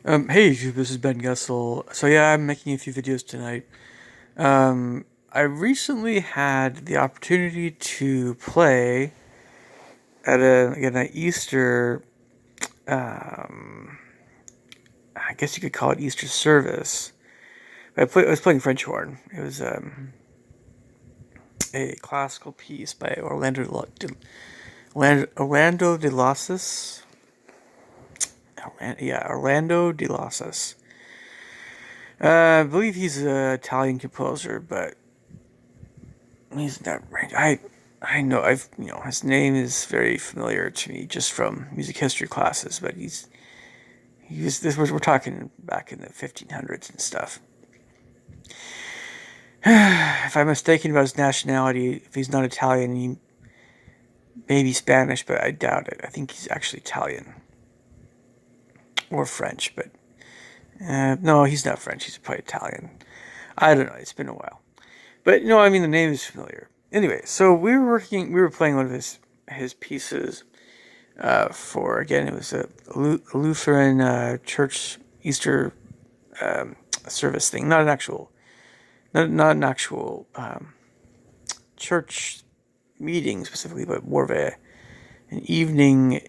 Hey YouTube, this is Ben Gessel. So yeah, I'm making a few videos tonight. I recently had the opportunity to play at an Easter, um, I guess you could call it Easter service. I was playing French horn. It was a classical piece by Orlando de Losses. Orlando de Losses. I believe he's an Italian composer, but he's not right. I know his name is very familiar to me just from music history classes, but he's this was we're talking back in the 1500s and stuff. If I'm mistaken about his nationality, if he's not Italian, he may be Spanish, but I doubt it. I think he's actually Italian or French, but no, he's not French. He's probably Italian. I don't know. It's been a while, but I mean, the name is familiar. Anyway, so we were playing one of his pieces for again, it was a Lutheran church Easter service thing, not an actual church meeting specifically, but more of an evening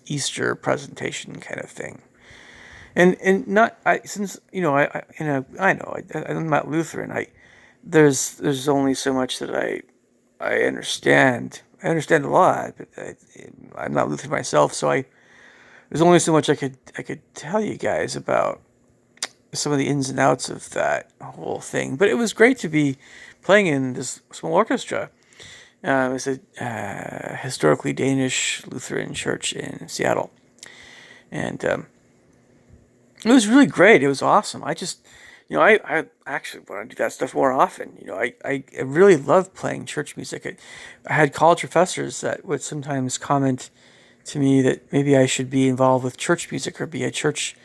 Easter presentation kind of thing. And not I since I know I'm not Lutheran. There's only so much that I understand. I understand a lot, but I'm not Lutheran myself, so I there's only so much I could tell you guys about some of the ins and outs of that whole thing. But it was great to be playing in this small orchestra. It's a historically Danish Lutheran church in Seattle, and it was really great. It was awesome. I actually want to do that stuff more often. I really love playing church music. I had college professors that would sometimes comment to me that maybe I should be involved with church music or be a church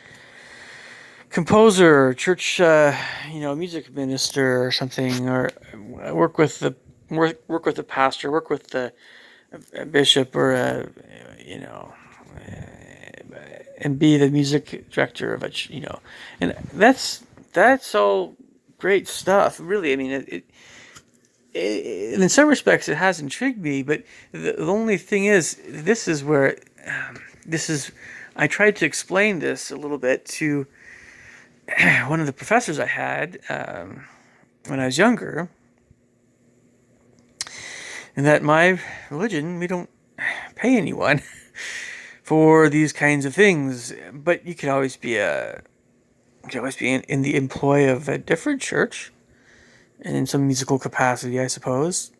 composer or church, music minister or something, or work with the pastor, work with a bishop or and be the music director of and that's all great stuff. Really, I mean, in some respects, it has intrigued me. But the only thing is, this is where this is. I tried to explain this a little bit to one of the professors I had when I was younger, and that my religion, we don't pay anyone for these kinds of things, but you can always be in the employ of a different church and in some musical capacity, I suppose.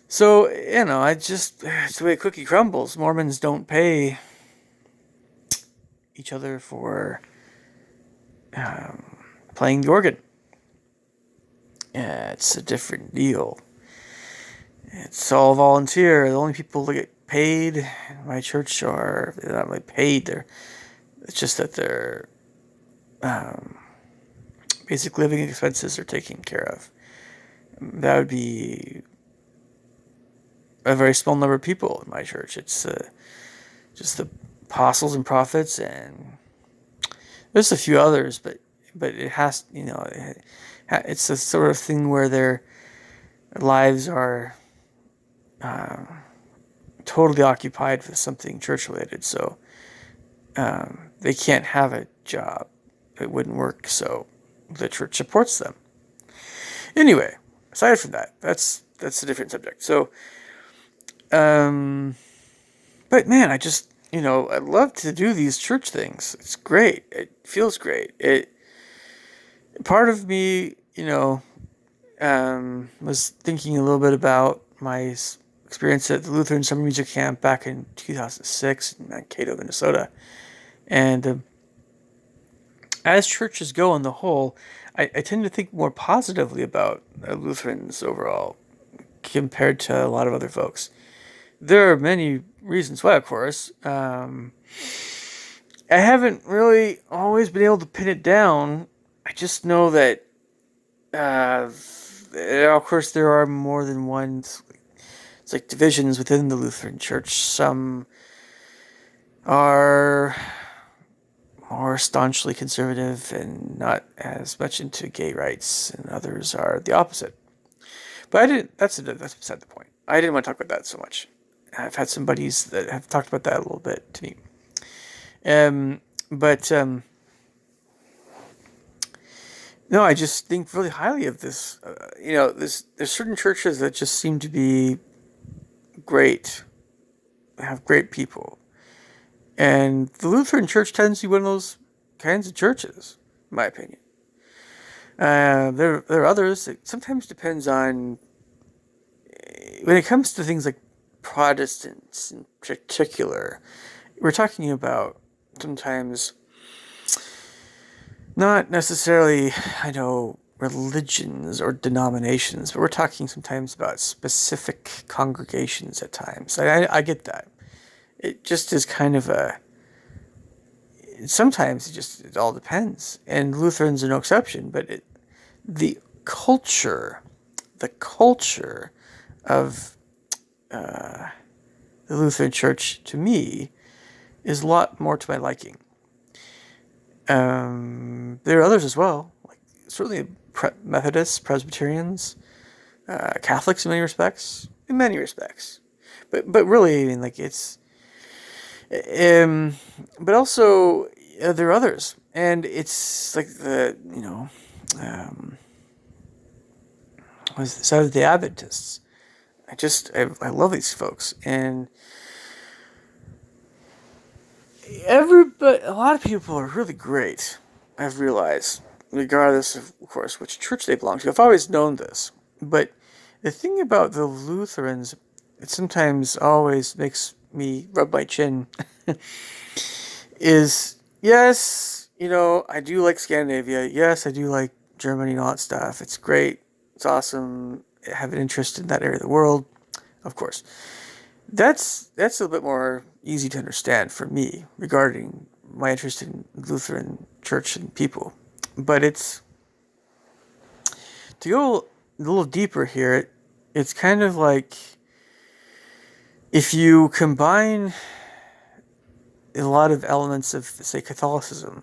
So it's the way cookie crumbles. Mormons don't pay each other for playing the organ. It's a different deal. It's all volunteer. The only people that get paid in my church they're not really paid. It's just that their basic living expenses are taken care of. That would be a very small number of people in my church. It's just the apostles and prophets, and there's a few others, but it has, it's a sort of thing where their lives are totally occupied with something church related. So they can't have a job. It wouldn't work. So the church supports them. Anyway, aside from that, that's a different subject. So, but man, I love to do these church things. It's great. It feels great. Part of me, was thinking a little bit about my experience at the Lutheran Summer Music Camp back in 2006 in Mankato, Minnesota. And as churches go on the whole, I tend to think more positively about Lutherans overall compared to a lot of other folks. There are many reasons why, of course. I haven't really always been able to pin it down. I just know that, of course, there are more than one. It's like divisions within the Lutheran Church. Some are staunchly conservative and not as much into gay rights, and others are the opposite. But I didn't. That's beside the point. I didn't want to talk about that so much. I've had some buddies that have talked about that a little bit to me. But no, I just think really highly of this. There's certain churches that just seem to be great, have great people, and the Lutheran Church tends to be one of those kinds of churches, in my opinion. There are others. It sometimes depends on when it comes to things like Protestants in particular. We're talking about sometimes not necessarily, I know, religions or denominations, but we're talking sometimes about specific congregations at times. I get that. It just is kind of sometimes it all depends. And Lutherans are no exception, but the culture, the culture of the Lutheran Church, to me, is a lot more to my liking. There are others as well, like certainly Methodists, Presbyterians, Catholics in many respects, but really, I mean, like it's, but also there are others, and it's like was the Seventh-day Adventists. I love these folks, and a lot of people are really great. I've realized, regardless of course, which church they belong to. I've always known this, but the thing about the Lutherans, it sometimes always makes me rub my chin, is yes, I do like Scandinavia. Yes, I do like Germany and all that stuff. It's great. It's awesome. I have an interest in that area of the world, of course. That's a little bit more easy to understand for me regarding my interest in Lutheran Church and people. But it's to go a little deeper here. It's kind of like if you combine a lot of elements of, say, Catholicism,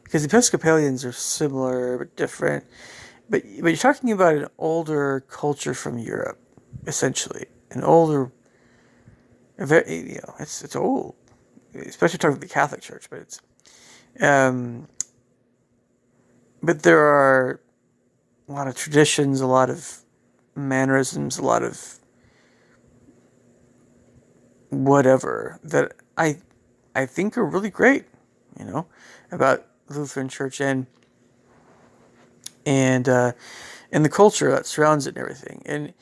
because Episcopalians are similar but different. But you're talking about an older culture from Europe, essentially, an older. It's old, especially talking about the Catholic Church. But but there are a lot of traditions, a lot of mannerisms, a lot of whatever that I think are really great, about Lutheran Church and the culture that surrounds it and everything,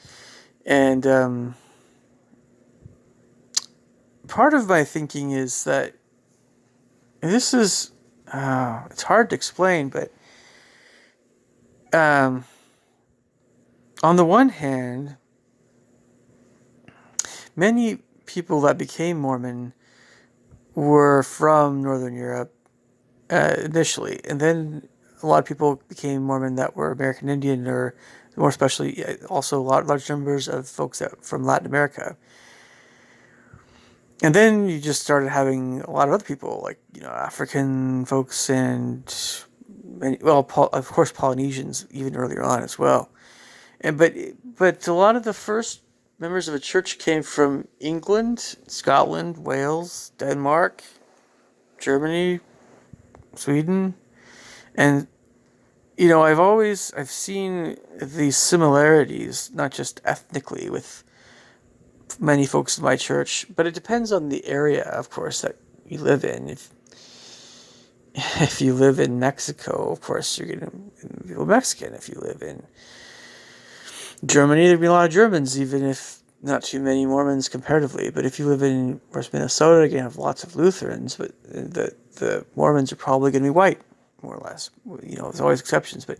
and part of my thinking is that this is it's hard to explain, but on the one hand, many people that became Mormon were from Northern Europe initially, and then a lot of people became Mormon that were American Indian, or more especially also large numbers of folks from Latin America. And then you just started having a lot of other people, like, African folks and of course, Polynesians even earlier on as well. But a lot of the first members of a church came from England, Scotland, Wales, Denmark, Germany, Sweden, and I've seen these similarities, not just ethnically with many folks in my church, but it depends on the area, of course, that you live in. If you live in Mexico, of course, you're going to be Mexican. If you live in Germany, there'd be a lot of Germans, even if not too many Mormons comparatively. But if you live in, of course, Minnesota, you're going to have lots of Lutherans, but the Mormons are probably going to be white, more or less. There's always exceptions, but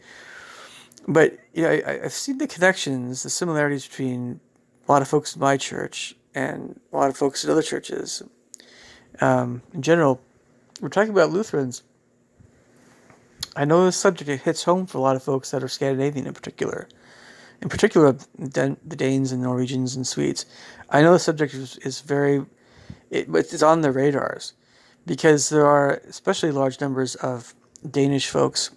I've seen the connections, the similarities between a lot of folks in my church and a lot of folks in other churches. In general, we're talking about Lutherans. I know this subject hits home for a lot of folks that are Scandinavian in particular. In particular, the Danes and Norwegians and Swedes. I know the subject is very, it's on their radars, because there are especially large numbers of Danish folks,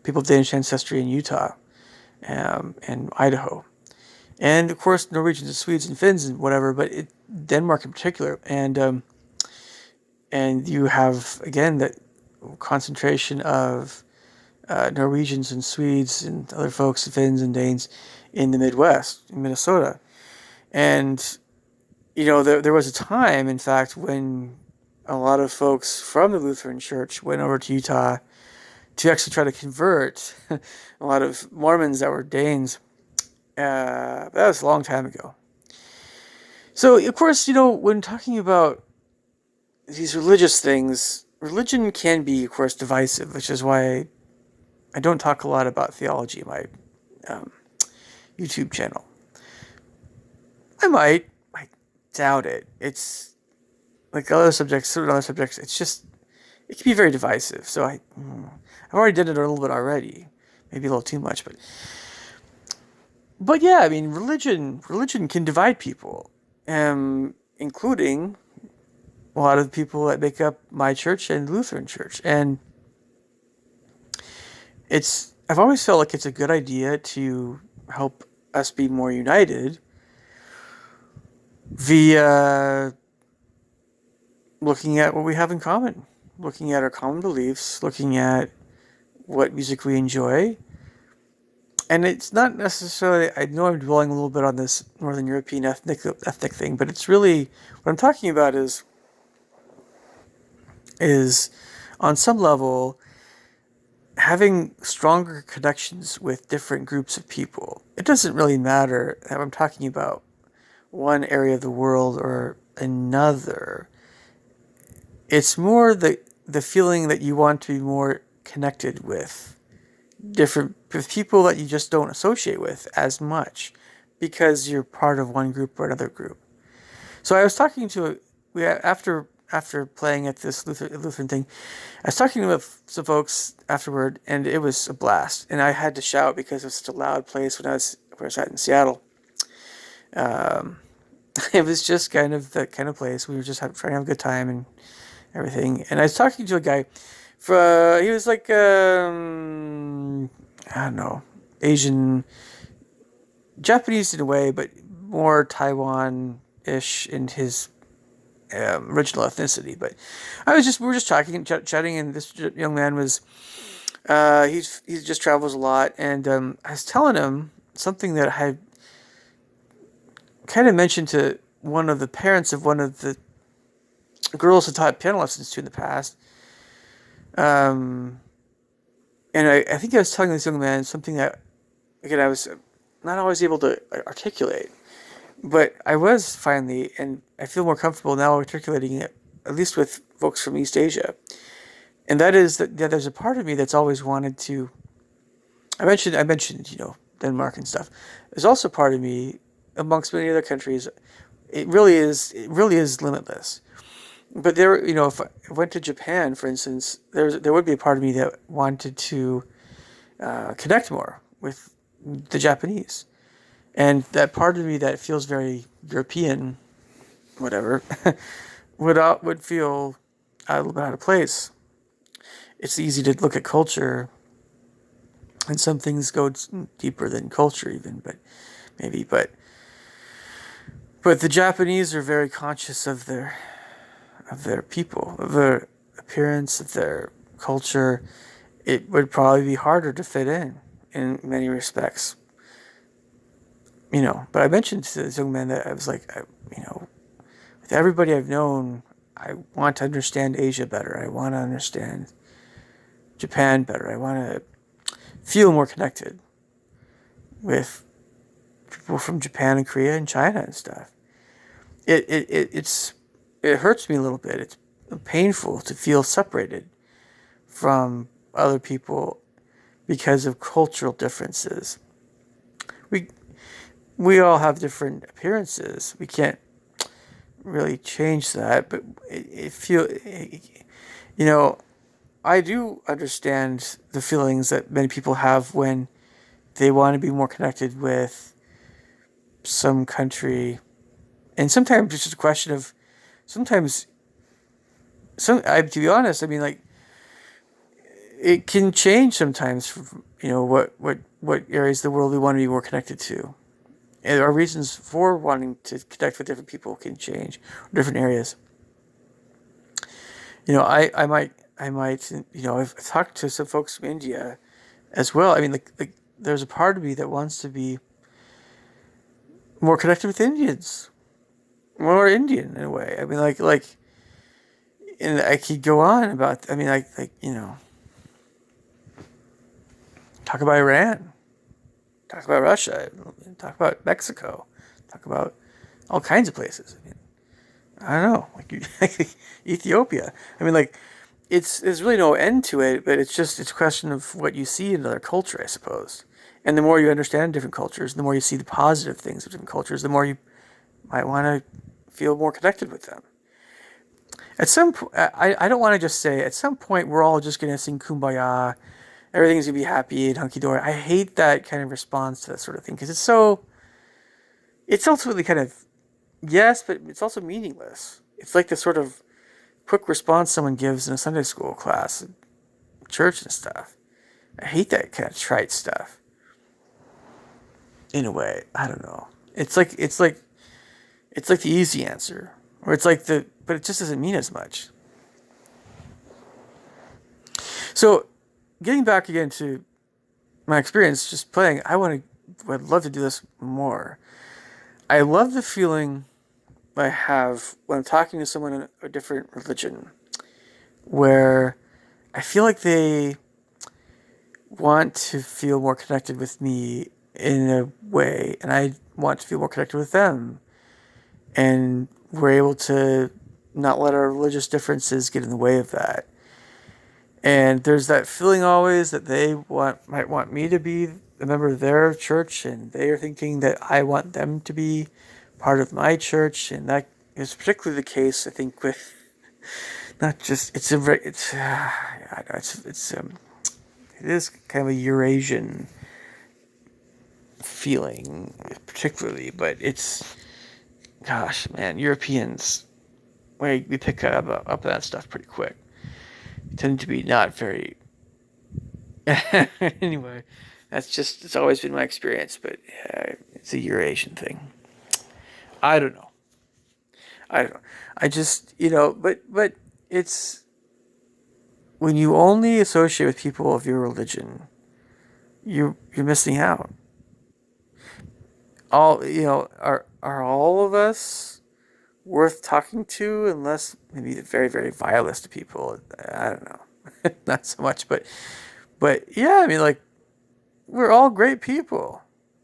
people of Danish ancestry in Utah and Idaho, and of course Norwegians and Swedes and Finns and whatever, but Denmark in particular, and you have again that concentration of Norwegians and Swedes and other folks, Finns and Danes, in the Midwest, in Minnesota, and there was a time, in fact, when a lot of folks from the Lutheran Church went over to Utah to actually try to convert a lot of Mormons that were Danes. That was a long time ago. So, of course, when talking about these religious things, religion can be, of course, divisive, which is why I don't talk a lot about theology in my um, YouTube channel. I doubt it. It's like certain other subjects. It can be very divisive. So I've already done it a little bit already, maybe a little too much, but yeah, I mean, religion can divide people, including a lot of the people that make up my church and Lutheran Church, and I've always felt like it's a good idea to help us be more united via looking at what we have in common, looking at our common beliefs, looking at what music we enjoy. And it's not necessarily, I know I'm dwelling a little bit on this Northern European ethnic thing, but it's really, what I'm talking about is on some level, having stronger connections with different groups of people. It doesn't really matter that I'm talking about one area of the world or another. It's more the feeling that you want to be more connected with people that you just don't associate with as much because you're part of one group or another group. So I was talking to after playing at this Lutheran thing, I was talking with some folks afterward, and it was a blast. And I had to shout because it was such a loud place where I was at in Seattle. It was just kind of that kind of place. We were just trying to have a good time and everything. And I was talking to a guy. He was like I don't know, Asian, Japanese in a way, but more Taiwan-ish in his original ethnicity. But we were just talking, chatting, and this young man was, he just travels a lot, and I was telling him something that I had kind of mentioned to one of the parents of one of the girls I taught piano lessons to in the past. And I think I was telling this young man something that, again, I was not always able to articulate, but I was finally, and I feel more comfortable now articulating it, at least with folks from East Asia. And that is that there's a part of me that's always wanted to. I mentioned, Denmark and stuff. There's also part of me, amongst many other countries, it really is limitless. But there, if I went to Japan, for instance, there would be a part of me that wanted to connect more with the Japanese, and that part of me that feels very European, whatever, would feel a little bit out of place. It's easy to look at culture, and some things go deeper than culture, even, but the Japanese are very conscious of their people, of their appearance, of their culture. It would probably be harder to fit in many respects. But I mentioned to this young man that I was like, with everybody I've known, I want to understand Asia better. I want to understand Japan better. I want to feel more connected with people from Japan and Korea and China and stuff. It hurts me a little bit. It's painful to feel separated from other people because of cultural differences. We all have different appearances. We can't really change that, but I do understand the feelings that many people have when they want to be more connected with some country, and sometimes it's just a question of, sometimes to be honest, I mean, like, it can change sometimes. What areas of the world we want to be more connected to, and our reasons for wanting to connect with different people can change, different areas. I might, I've talked to some folks from India as well. I mean, like there's a part of me that wants to be more connected with Indians, more Indian in a way. I mean, and I could go on about. I mean, talk about Iran, talk about Russia, talk about Mexico, talk about all kinds of places. I mean, I don't know, like Ethiopia. I mean, like there's really no end to it, but it's a question of what you see in another culture, I suppose. And the more you understand different cultures, the more you see the positive things of different cultures, the more you might want to feel more connected with them. At some point, I don't want to just say at some point we're all just gonna sing kumbaya, everything's gonna be happy and hunky dory. I hate that kind of response to that sort of thing because it's ultimately kind of yes, but it's also meaningless. It's like the sort of quick response someone gives in a Sunday school class, church and stuff. I hate that kind of trite stuff. In a way, I don't know. It's like the easy answer, or but it just doesn't mean as much. So, getting back again to my experience just playing, would love to do this more. I love the feeling I have when I'm talking to someone in a different religion, where I feel like they want to feel more connected with me in a way, and I want to feel more connected with them. And we're able to not let our religious differences get in the way of that. And there's that feeling always that might want me to be a member of their church, and they are thinking that I want them to be part of my church, and that is particularly the case, I think, with not just it is kind of a Eurasian feeling, particularly, but gosh, man, Europeans, we pick up that stuff pretty quick. We tend to be not very. Anyway, it's always been my experience, but it's a Eurasian thing. I don't know. I don't know. I just, but it's when you only associate with people of your religion, you're missing out. Are all of us worth talking to unless maybe the very, very vilest of people? I don't know. Not so much, but yeah, I mean, like, we're all great people,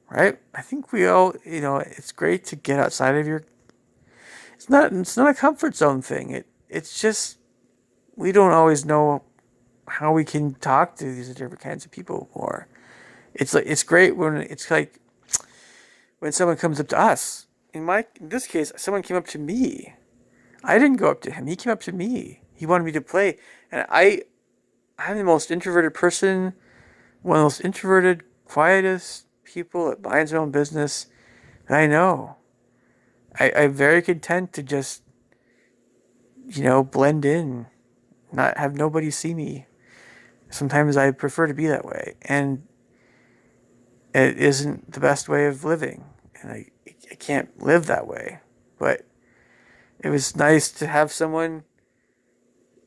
right? I think we all, it's great to get outside of your. It's not a comfort zone thing. It's just we don't always know how we can talk to these different kinds of people more. It's great when someone comes up to us. In this case, someone came up to me. I didn't go up to him. He came up to me. He wanted me to play, and I'm the most introverted person, one of the most introverted, quietest people that minds their own business that I know. I'm very content to just, blend in, not have nobody see me. Sometimes I prefer to be that way, and it isn't the best way of living, and I can't live that way. But it was nice to have someone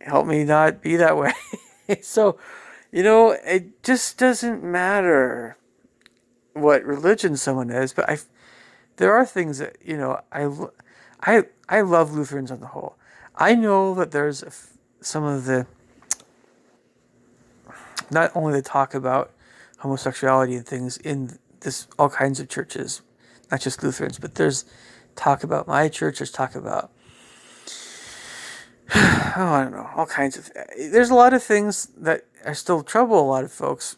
help me not be that way. So, it just doesn't matter what religion someone is, but there are things that I love Lutherans on the whole. I know that there's some of the not only they talk about homosexuality and things in this all kinds of churches, not just Lutherans, but there's talk about my church. There's talk about I don't know, all kinds of. There's a lot of things that are still trouble a lot of folks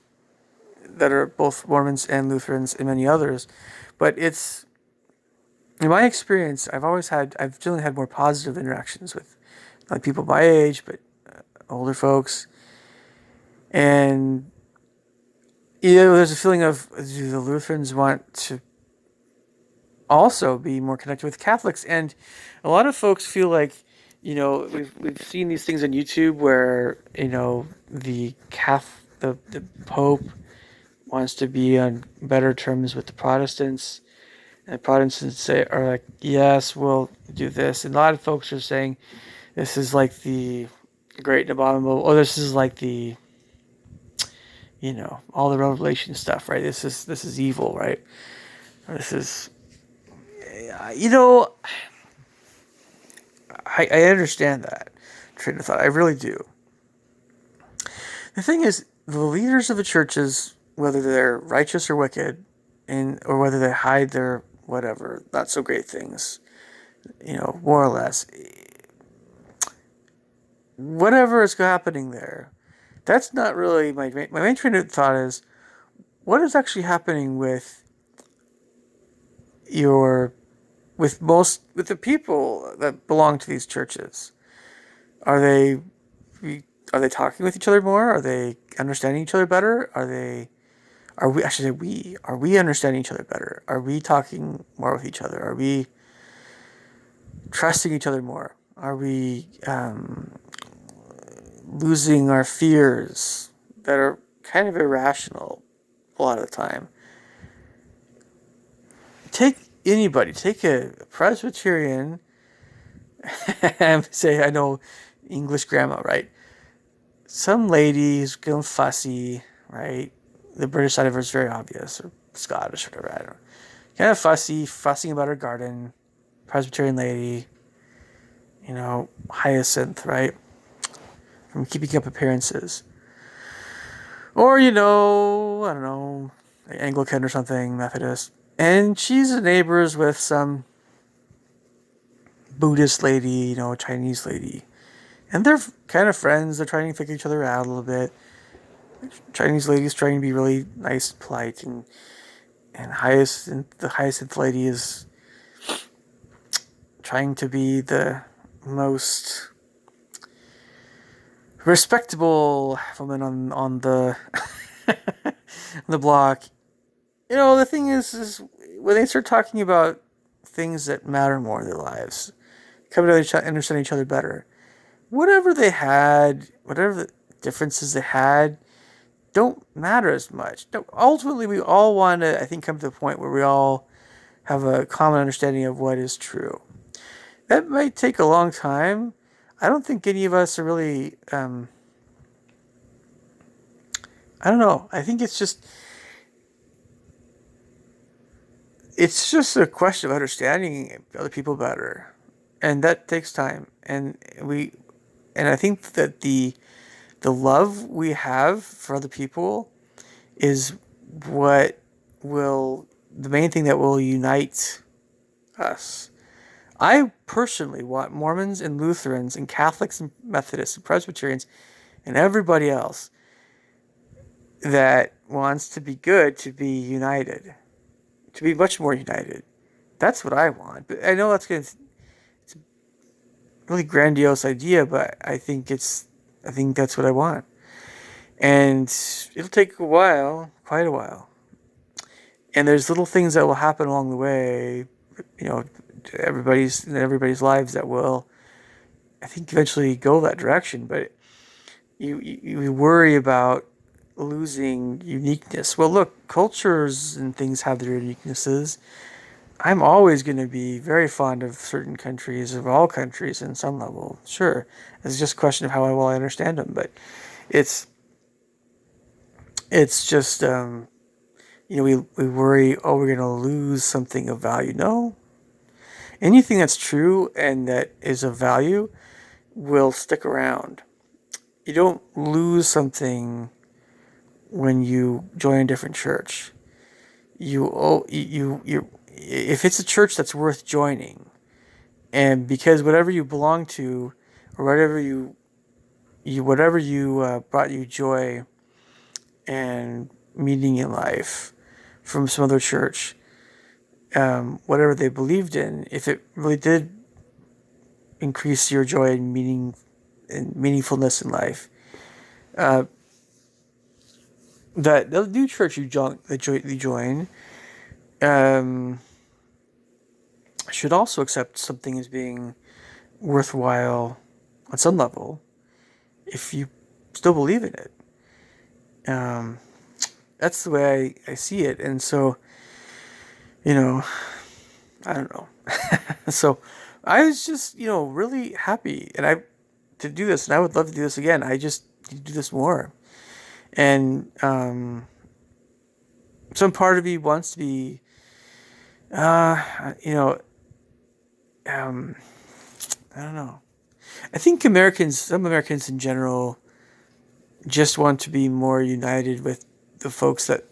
that are both Mormons and Lutherans and many others, but it's in my experience, I've generally had more positive interactions with not people my age, but older folks, and there's a feeling of do the Lutherans want to also be more connected with Catholics, and a lot of folks feel like we've seen these things on YouTube where the Pope wants to be on better terms with the Protestants, and the Protestants are like, yes, we'll do this, and a lot of folks are saying this is like the great and abominable, or this is like the all the Revelation stuff, right? This is evil, right? This is you know I understand that train of thought. I really do. The thing is, the leaders of the churches, whether they're righteous or wicked, or whether they hide their whatever not so great things, more or less, whatever is happening there, that's not really my main train of thought. Is what is actually happening with your with the people that belong to these churches. Are they are they talking with each other more? Are they understanding each other better? Are we, I should say are we understanding each other better? Are we talking more with each other? Are we trusting each other more? Are we losing our fears that are kind of irrational a lot of the time? Take a Presbyterian, say, I know English grammar, right? Some lady who's getting fussy, right? The British side of her is very obvious, or Scottish, or whatever, I don't know. Kind of fussing about her garden. Presbyterian lady, hyacinth, right? From keeping up appearances. Or, I don't know, Anglican or something, Methodist. And she's neighbors with some Buddhist lady, Chinese lady. And they're kind of friends. They're trying to figure each other out a little bit. Chinese lady's trying to be really nice and polite, and the hyacinth lady is trying to be the most respectable woman on the on the block. The thing is when they start talking about things that matter more in their lives, come to understand each other better. Whatever the differences they had, don't matter as much. Ultimately, we all want to, I think, come to the point where we all have a common understanding of what is true. That might take a long time. I don't think any of us are really, I don't know. I think it's just a question of understanding other people better. And that takes time. And I think that the love we have for other people is the main thing that will unite us. I personally want Mormons and Lutherans and Catholics and Methodists and Presbyterians and everybody else that wants to be good to be united, to be much more united. That's what I want. But I know it's a really grandiose idea, but I think that's what I want. And it'll take a while, quite a while. And there's little things that will happen along the way, everybody's lives that will, I think, eventually go that direction. But you worry about losing uniqueness. Well, look, cultures and things have their uniquenesses. I'm always going to be very fond of certain countries, of all countries, in some level. Sure, it's just a question of how well I understand them. But it's just we worry, oh, we're going to lose something of value. No, anything that's true and that is of value will stick around. You don't lose something when you join a different church. If it's a church that's worth joining, and because whatever you belong to, or whatever brought you joy and meaning in life from some other church, whatever they believed in, if it really did increase your joy and meaning and meaningfulness in life, that the new church you join should also accept something as being worthwhile on some level if you still believe in it. Um, that's the way I see it. And so, you know, I don't know. So I was just, really happy to do this, and I would love to do this again. I just need to do this more. And some part of me wants to be, you know, um, I don't know. I think some Americans in general, just want to be more united with the folks that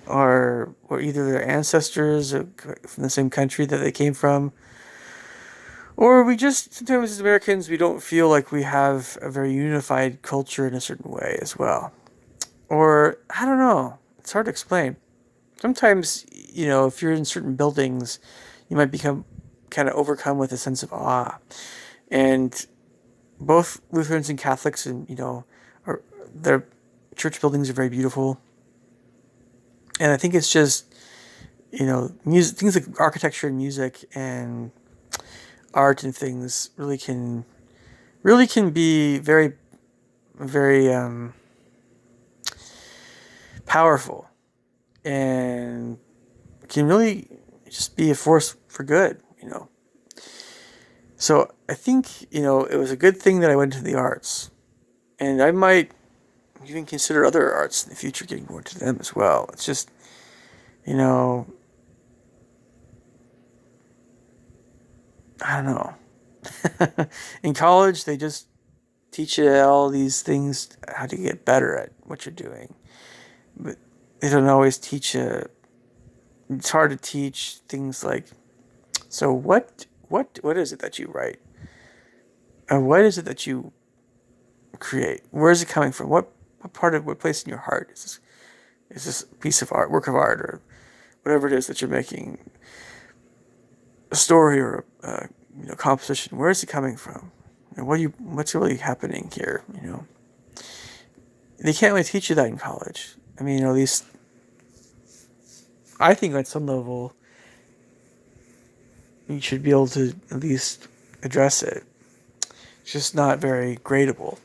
or either their ancestors from the same country that they came from, or we just sometimes as Americans we don't feel like we have a very unified culture in a certain way as well. Or I don't know. It's hard to explain. Sometimes, if you're in certain buildings, you might become kind of overcome with a sense of awe. And both Lutherans and Catholics, and their church buildings are very beautiful. And I think it's just, music, things like architecture and music and art and things really can be very, very powerful, and can really just be a force for good. So I think, it was a good thing that I went into the arts, and I might even consider other arts in the future, getting more into them as well. It's just, I don't know. In college, they just teach you all these things, how to get better at what you're doing. But they don't always teach you. It's hard to teach things like, so what is it that you write? What is it that you create? Where is it coming from? What place in your heart is this piece of art, work of art, or whatever it is that you're making, a story or a composition? Where is it coming from? And what's really happening here? They can't really teach you that in college. I mean, at least I think at some level you should be able to at least address it. It's just not very gradable.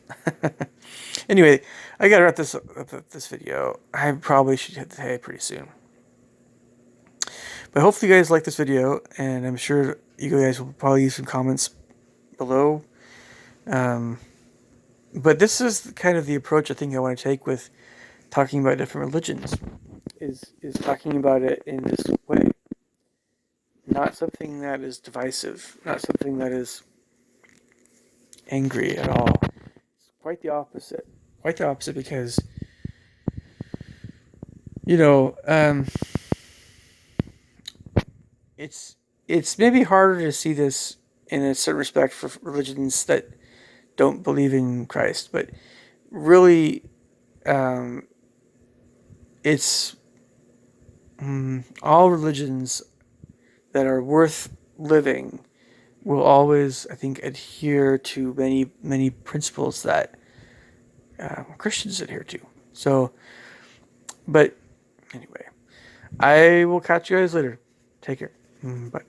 Anyway, I gotta wrap this video. I probably should hit the hay pretty soon. But hopefully you guys like this video, and I'm sure you guys will probably leave some comments below. But this is kind of the approach I think I want to take with talking about different religions, is talking about it in this way. Not something that is divisive, not something that is angry at all. It's quite the opposite. Quite the opposite, because it's maybe harder to see this in a certain respect for religions that don't believe in Christ, but really, it's all religions that are worth living will always, I think, adhere to many principles that Christians adhere to. So, but anyway, I will catch you guys later. Take care. Bye.